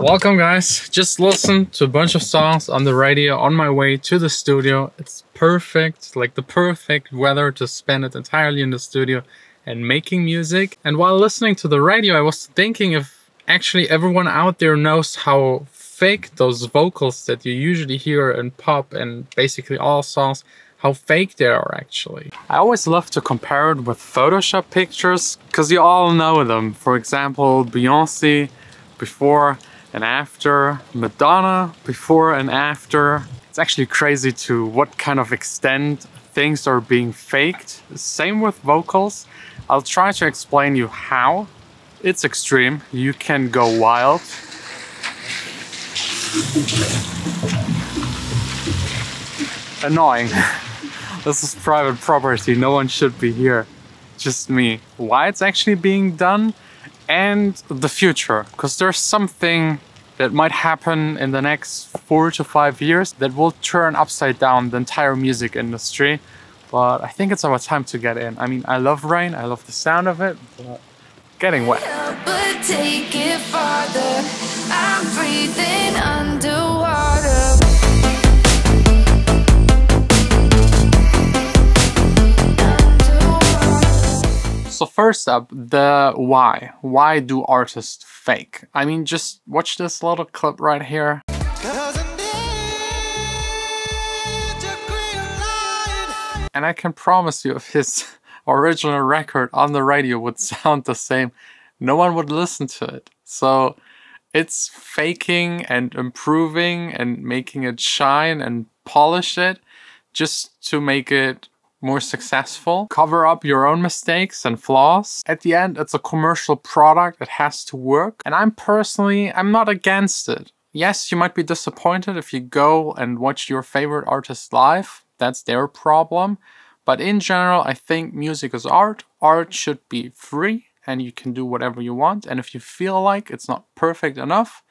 Welcome guys, just listened to a bunch of songs on the radio on my way to the studio. It's perfect, like the perfect weather to spend it entirely in the studio and making music. And while listening to the radio, I was thinking if actually everyone out there knows how fake those vocals that you usually hear in pop and basically all songs, how fake they are actually. I always love to compare it with Photoshop pictures because you all know them. For example, Beyonce before and after, Madonna before and after. It's actually crazy to what kind of extent things are being faked. Same with vocals. I'll try to explain you how. It's extreme. You can go wild. Annoying. This is private property. No one should be here. Just me. Why it's actually being done? And the future, because there's something that might happen in the next 4 to 5 years that will turn upside down the entire music industry. But I think it's our time to get in. I mean, I love rain, I love the sound of it, but getting wet. But take it farther. I'm breathing underwater. So first up, the why. Why do artists fake? I mean, just watch this little clip right here. And I can promise you if his original record on the radio would sound the same, no one would listen to it. So it's faking and improving and making it shine and polish it just to make it more successful. Cover up your own mistakes and flaws. At the end, it's a commercial product. It has to work. And I'm not against it. Yes, you might be disappointed if you go and watch your favorite artist live. That's their problem. But in general, I think music is art. Art should be free and you can do whatever you want. And if you feel like it's not perfect enough,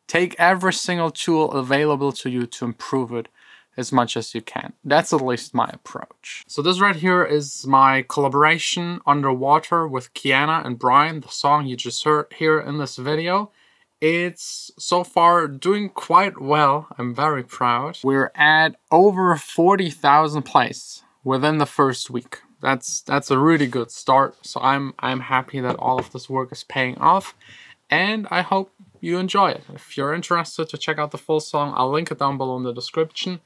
take every single tool available to you to improve it as much as you can. That's at least my approach. So this right here is my collaboration Underwater with Kiana and Brian, the song you just heard here in this video. It's so far doing quite well. I'm very proud. We're at over 40,000 plays within the first week. That's a really good start. So I'm happy that all of this work is paying off, and I hope you enjoy it. If you're interested to check out the full song, I'll link it down below in the description.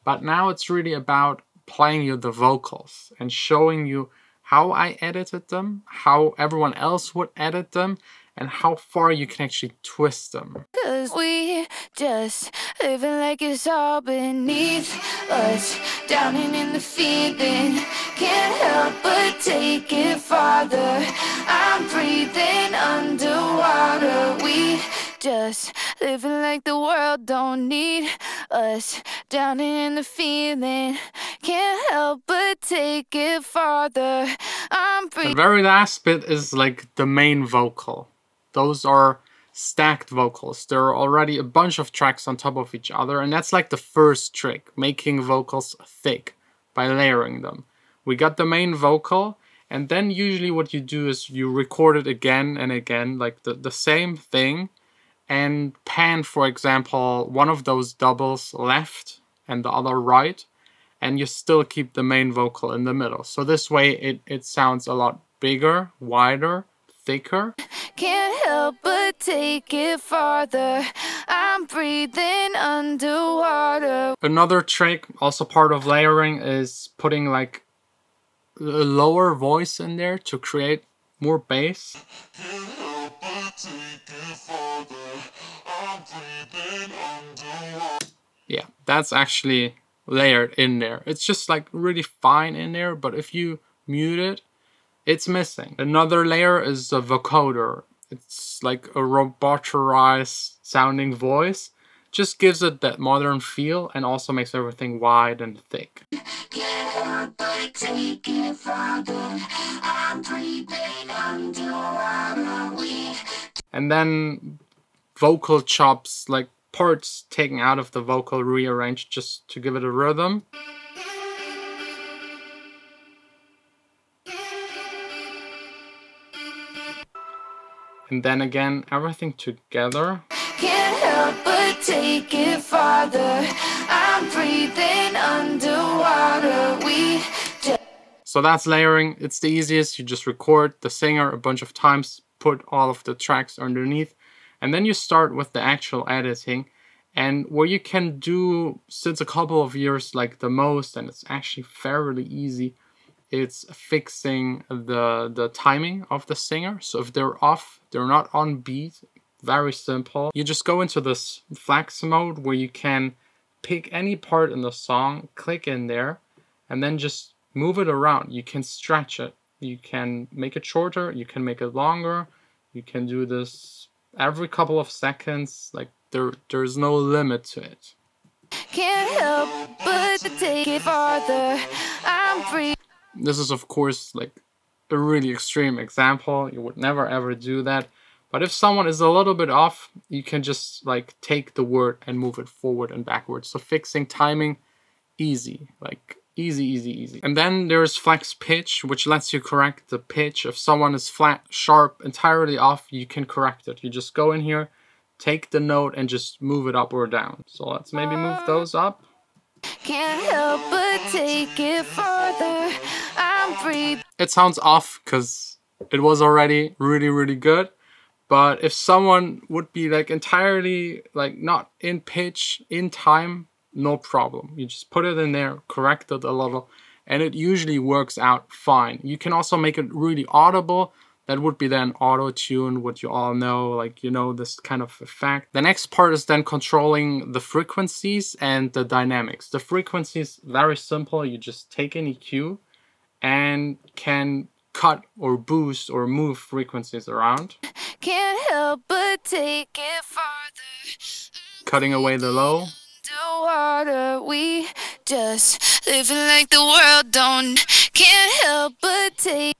But now it's really about playing you the vocals and showing you how I edited them, how everyone else would edit them, and how far you can actually twist them. 'Cause we just living like it's all beneath us, drowning in the feeling. Can't help but take it farther. I'm breathing underwater. We just living like the world don't need us, drowning in the feeling. Can't help but take it farther. I'm breathing. The very last bit is like the main vocal. Those are stacked vocals. There are already a bunch of tracks on top of each other, and that's like the first trick, making vocals thick by layering them. We got the main vocal, and then usually what you do is you record it again and again, like the same thing, and pan, for example, one of those doubles left and the other right, and you still keep the main vocal in the middle. So this way it sounds a lot bigger, wider, thicker. Can't help but take it farther. I'm breathing underwater. Another trick, also part of layering, is putting like a lower voice in there to create more bass. Yeah, that's actually layered in there. It's just like really fine in there, but if you mute it, it's missing. Another layer is the vocoder. It's like a roboterized sounding voice. Just gives it that modern feel and also makes everything wide and thick. And then vocal chops, like parts taken out of the vocal, rearranged just to give it a rhythm. And then again, everything together. Can't help but take it farther. I'm breathing underwater. We just... So that's layering. It's the easiest. You just record the singer a bunch of times, put all of the tracks underneath, and then you start with the actual editing. And what you can do since a couple of years, like the most, and it's actually fairly easy, it's fixing the timing of the singer. So if they're off, they're not on beat, very simple. You just go into this flex mode where you can pick any part in the song, click in there, and then just move it around. You can stretch it. You can make it shorter, you can make it longer. You can do this every couple of seconds. Like there's no limit to it. Can't help but take it farther. I'm free. This is of course like a really extreme example. You would never ever do that. But if someone is a little bit off, you can just like take the word and move it forward and backwards. So fixing timing, easy, like easy, easy, easy. And then there's flex pitch, which lets you correct the pitch. If someone is flat, sharp, entirely off, you can correct it. You just go in here, take the note and just move it up or down. So let's maybe move those up. Can't help but take it farther. I'm free. It sounds off because it was already really, really good. But if someone would be like entirely like not in pitch, in time, no problem. You just put it in there, correct it a little, and it usually works out fine. You can also make it really audible. That would be then auto-tune, what you all know, like, you know, this kind of effect. The next part is then controlling the frequencies and the dynamics. The frequencies, very simple. You just take an EQ and can cut or boost or move frequencies around. Can't help but take it farther. Cutting away the low. Underwater, we just living like the world don't. Can't help but take.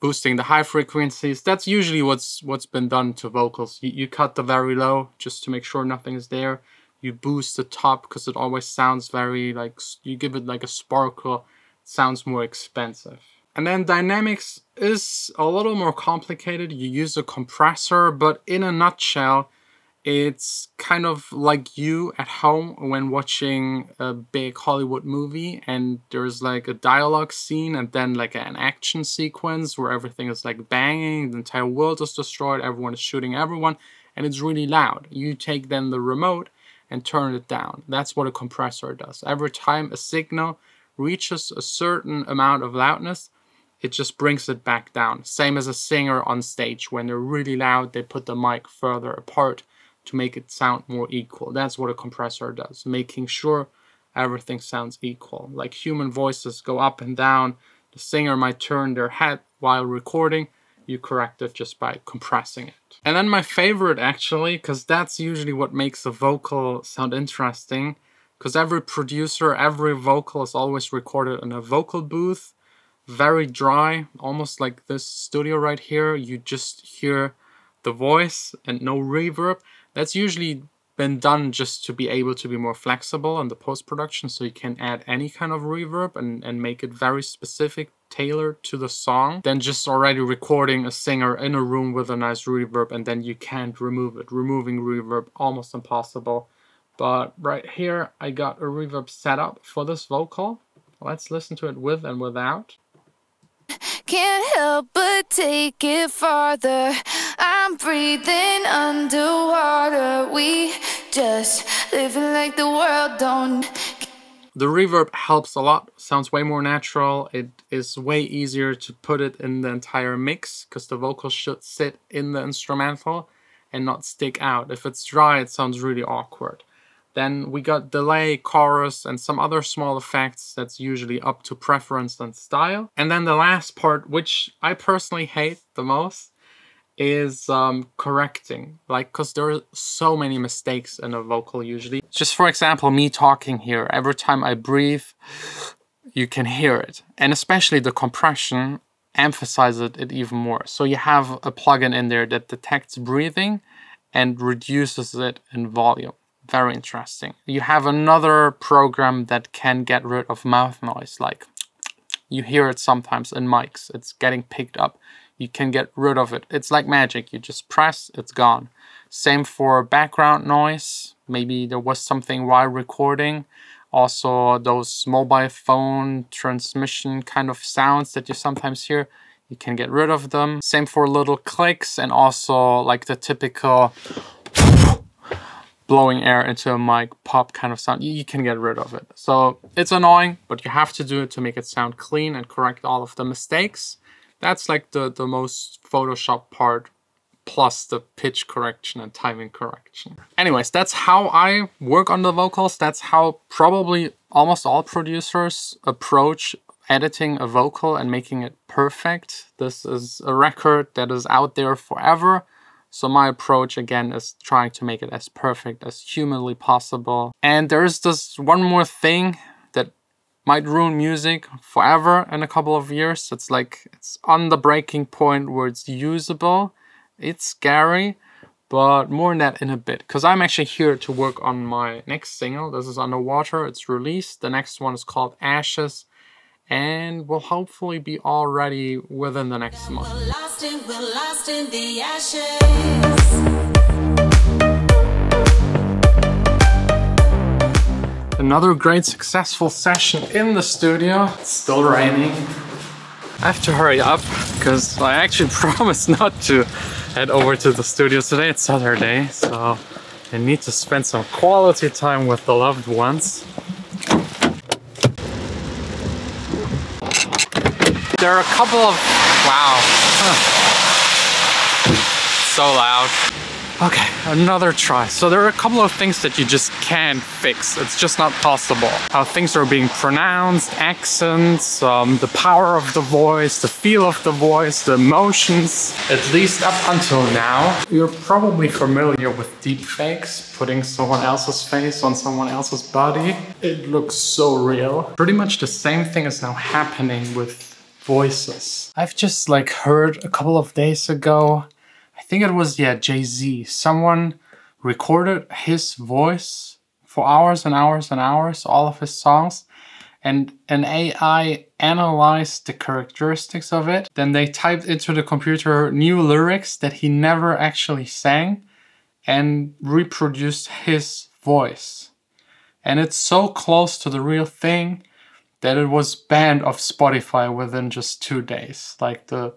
Boosting the high frequencies. That's usually what's been done to vocals. You cut the very low just to make sure nothing is there. You boost the top because it always sounds very like, you give it like a sparkle. It sounds more expensive. And then dynamics is a little more complicated. You use a compressor, but in a nutshell, it's kind of like you at home when watching a big Hollywood movie and there's like a dialogue scene and then like an action sequence where everything is like banging, the entire world is destroyed, everyone is shooting everyone, and it's really loud. You take then the remote and turn it down. That's what a compressor does. Every time a signal reaches a certain amount of loudness, it just brings it back down. Same as a singer on stage. When they're really loud, they put the mic further apart to make it sound more equal. That's what a compressor does, making sure everything sounds equal. Like human voices go up and down, the singer might turn their head while recording, you correct it just by compressing it. And then my favorite actually, because that's usually what makes a vocal sound interesting, because every producer, every vocal is always recorded in a vocal booth, very dry, almost like this studio right here. You just hear the voice and no reverb. That's usually been done just to be able to be more flexible in the post-production, so you can add any kind of reverb and make it very specific, tailored to the song, than just already recording a singer in a room with a nice reverb and then you can't remove it. Removing reverb, almost impossible. But right here, I got a reverb set up for this vocal. Let's listen to it with and without. Can't help but take it farther. I'm breathing underwater. We just living like the world don't. The reverb helps a lot. Sounds way more natural. It is way easier to put it in the entire mix because the vocals should sit in the instrumental and not stick out. If it's dry, it sounds really awkward. Then we got delay, chorus, and some other small effects that's usually up to preference and style. And then the last part, which I personally hate the most, is correcting. Like, because there are so many mistakes in a vocal usually. Just for example, me talking here, every time I breathe, you can hear it. And especially the compression emphasizes it even more. So you have a plugin in there that detects breathing and reduces it in volume. Very interesting. You have another program that can get rid of mouth noise, like you hear it sometimes in mics, it's getting picked up. you can get rid of it. It's like magic. You just press, it's gone. Same for background noise. Maybe there was something while recording. Also, those mobile phone transmission kind of sounds that you sometimes hear, you can get rid of them. Same for little clicks, and also like the typical blowing air into a mic pop kind of sound. You can get rid of it. So it's annoying, but you have to do it to make it sound clean and correct all of the mistakes. That's like the most Photoshop part, plus the pitch correction and timing correction. Anyways, that's how I work on the vocals. That's how probably almost all producers approach editing a vocal and making it perfect. This is a record that is out there forever. So my approach again is trying to make it as perfect as humanly possible. And there's this one more thing that might ruin music forever in a couple of years. It's like, it's on the breaking point where it's usable. It's scary, but more on that in a bit. Because I'm actually here to work on my next single. This is Underwater, it's released. The next one is called Ashes. And will hopefully be all ready within the next month. We're lost in the ashes. Another great successful session in the studio. It's still raining. I have to hurry up because I actually promised not to head over to the studio today. It's Saturday, so I need to spend some quality time with the loved ones. There are a couple of... wow. So loud. Okay, another try. So there are a couple of things that you just can't fix. It's just not possible. How things are being pronounced, accents, the power of the voice, the feel of the voice, the emotions. At least up until now. You're probably familiar with deepfakes, putting someone else's face on someone else's body. It looks so real. Pretty much the same thing is now happening with voices. I've just like heard a couple of days ago, I think it was, yeah, Jay-Z. Someone recorded his voice for hours and hours and hours, all of his songs, and an AI analyzed the characteristics of it. Then they typed into the computer new lyrics that he never actually sang and reproduced his voice. And it's so close to the real thing that it was banned off Spotify within just 2 days. Like the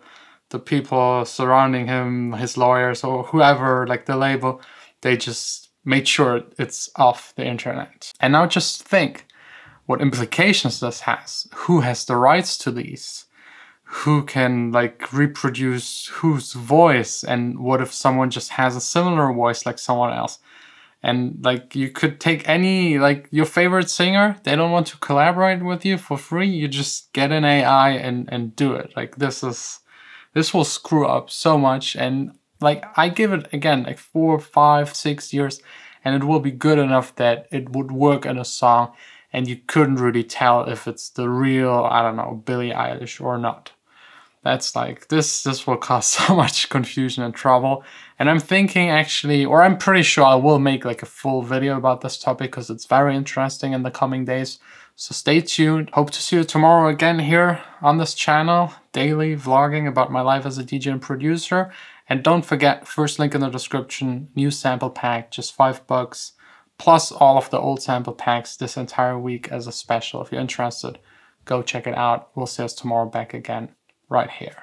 people surrounding him, his lawyers or whoever, like the label, they just made sure it's off the internet. And now just think what implications this has. Who has the rights to these? Who can like reproduce whose voice? And what if someone just has a similar voice like someone else? And like you could take any, like your favorite singer, they don't want to collaborate with you for free, you just get an AI and do it. Like this will screw up so much. And like I give it again like 4, 5, 6 years and it will be good enough that it would work in a song and you couldn't really tell if it's the real, I don't know, Billie Eilish or not. That's like, this will cause so much confusion and trouble. And I'm thinking actually, or I'm pretty sure I will make like a full video about this topic because it's very interesting in the coming days. So stay tuned. Hope to see you tomorrow again here on this channel. Daily vlogging about my life as a DJ and producer. And don't forget, first link in the description, new sample pack, just $5. Plus all of the old sample packs this entire week as a special. If you're interested, go check it out. We'll see us tomorrow back again right here.